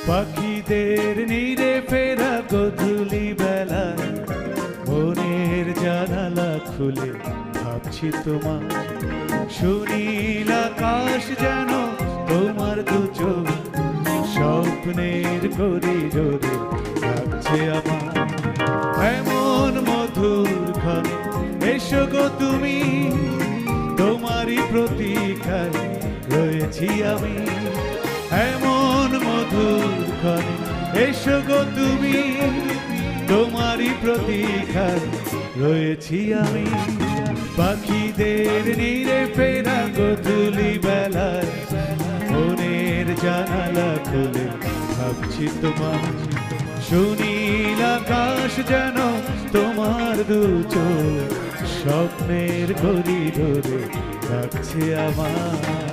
পাখিদের নীড়ে ফেরা গধূলি বেলায় মনের জানালা খুলে ভাবছি তোমার। সুনীল আকাশ যেন তোমার দু চোখ, স্বপ্নের করিডোরে লাগছে আমার। এমন মধুর ক্ষণে এসো গো তুমি, তোমারই প্রতীক্ষায় রয়েছি আমি। এমন মধুর ক্ষণে এসো গো তুমি, তোমারই প্রতীক্ষায় রয়েছি আমি। পাখিদের নীড়ে ফেরা গধূলি বেলায় মনের জানালা খুলে ভাবছি তোমার। সুনীল আকাশ যেন তোমার দু চোখ, স্বপ্নের করিডোরে রাখছে আমার।